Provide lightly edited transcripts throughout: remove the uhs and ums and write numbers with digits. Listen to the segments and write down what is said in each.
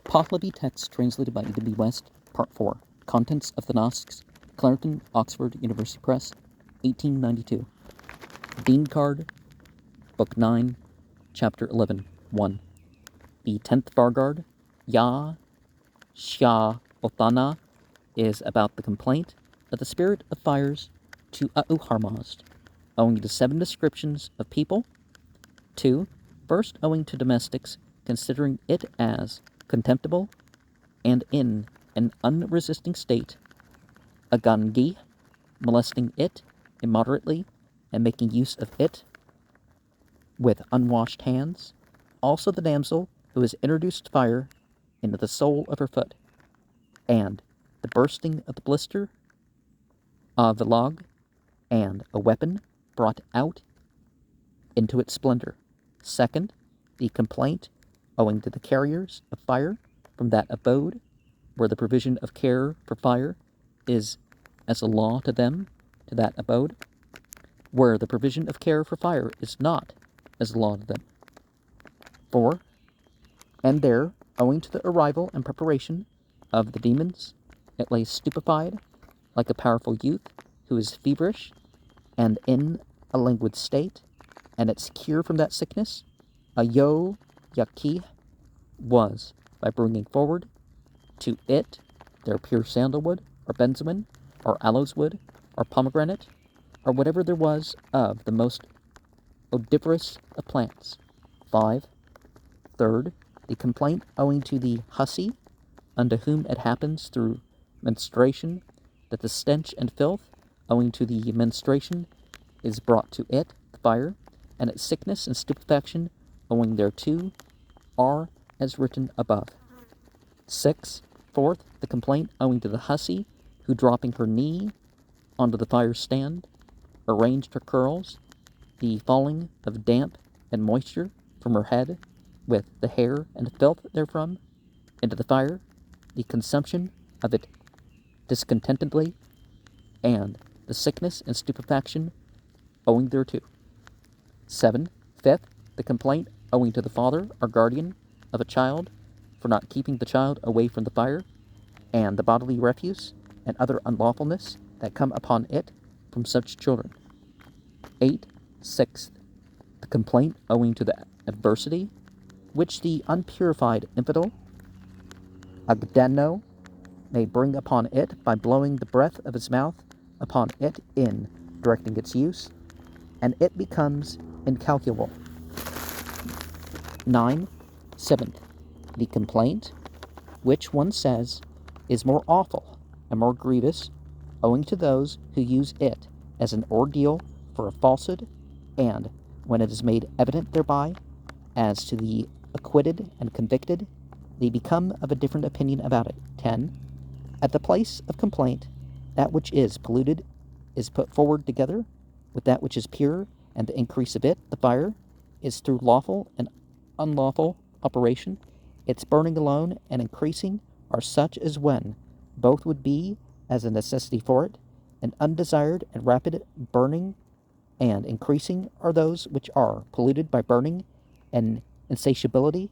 Pahlavi text translated by E.W. West, Part 4. Contents of the Nasks, Clarendon, Oxford University Press, 1892. Dinkard, Book 9, Chapter 11, 1. The 10th Vargard, Ya Shya Othana, is about the complaint of the spirit of fires to Auharmazd, owing to 7 descriptions of people. 2. First, owing to domestics, considering it as contemptible and in an unresisting state, a Gangi, molesting it immoderately and making use of it with unwashed hands, also the damsel who has introduced fire into the sole of her foot, and the bursting of the blister of the log, and a weapon brought out into its splendor. Second, the complaint owing to the carriers of fire from that abode where the provision of care for fire is as a law to them, to that abode where the provision of care for fire is not as a law to them. 4. And there, owing to the arrival and preparation of the demons, it lay stupefied like a powerful youth who is feverish and in a languid state, and its cure from that sickness, a yo yaki, was by bringing forward to it their pure sandalwood, or benzoin, or aloes wood, or pomegranate, or whatever there was of the most odoriferous of plants. 5. Third, the complaint owing to the hussy, unto whom it happens through menstruation, that the stench and filth, owing to the menstruation, is brought to it, the fire, and its sickness and stupefaction, owing thereto, are as written above. 6. Fourth, the complaint owing to the hussy, who dropping her knee onto the fire stand, arranged her curls, the falling of damp and moisture from her head, with the hair and filth therefrom, into the fire, the consumption of it discontentedly, and the sickness and stupefaction owing thereto. 7. Fifth, the complaint owing to the father or guardian of a child for not keeping the child away from the fire, and the bodily refuse and other unlawfulness that come upon it from such children. 8. Sixth, the complaint owing to the adversity which the unpurified infidel, Agdeno, may bring upon it by blowing the breath of his mouth upon it in directing its use, and it becomes incalculable. 9. Seventh, the complaint, which one says is more awful and more grievous, owing to those who use it as an ordeal for a falsehood, and when it is made evident thereby, as to the acquitted and convicted, they become of a different opinion about it. 10. At the place of complaint, that which is polluted is put forward together with that which is pure, and the increase of it, the fire, is through lawful and unlawful operation. Its burning alone and increasing are such as when both would be as a necessity for it, and undesired and rapid burning and increasing are those which are polluted by burning and insatiably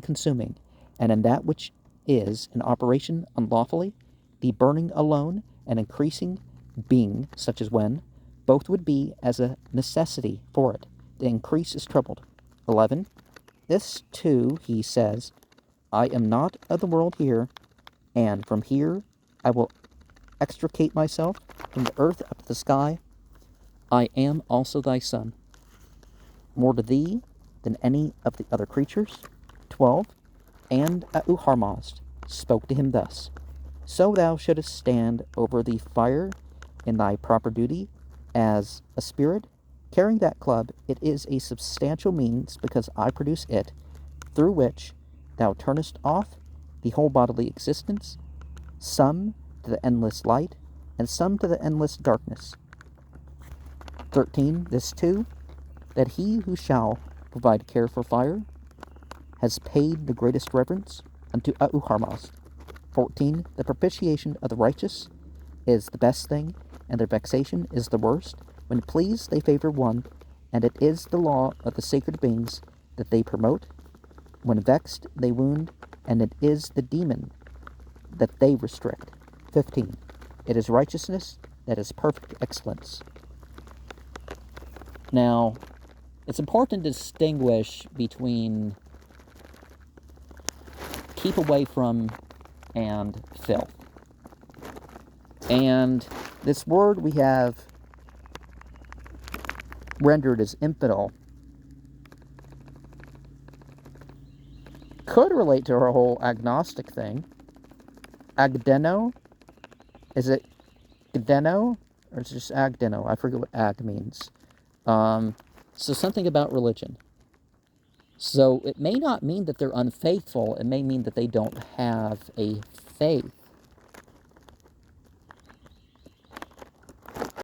consuming, and in that which is an operation unlawfully, the burning alone and increasing being such as when both would be as a necessity for it, the increase is troubled. 11. This too he says, I am not of the world here, and from here I will extricate myself from the earth up to the sky. I am also thy son, more to thee than any of the other creatures. 12. And Auharmazd spoke to him thus, So thou shouldest stand over the fire in thy proper duty as a spirit. Carrying that club, it is a substantial means, because I produce it, through which thou turnest off the whole bodily existence, some to the endless light, and some to the endless darkness. 13. This too, that he who shall provide care for fire has paid the greatest reverence unto Auharmazd. 14. The propitiation of the righteous is the best thing, and their vexation is the worst. When pleased they favor one, and it is the law of the sacred beings that they promote When vexed, they wound, and it is the demon that they restrict. 15. It is righteousness that is perfect excellence. Now, it's important to distinguish between keep away from and filth. And this word we have rendered as infidel could relate to our whole agnostic thing. Agdeno? Is it Agdeno? Or is it just Agdeno? I forget what ag means. So something about religion. So it may not mean that they're unfaithful. It may mean that they don't have a faith.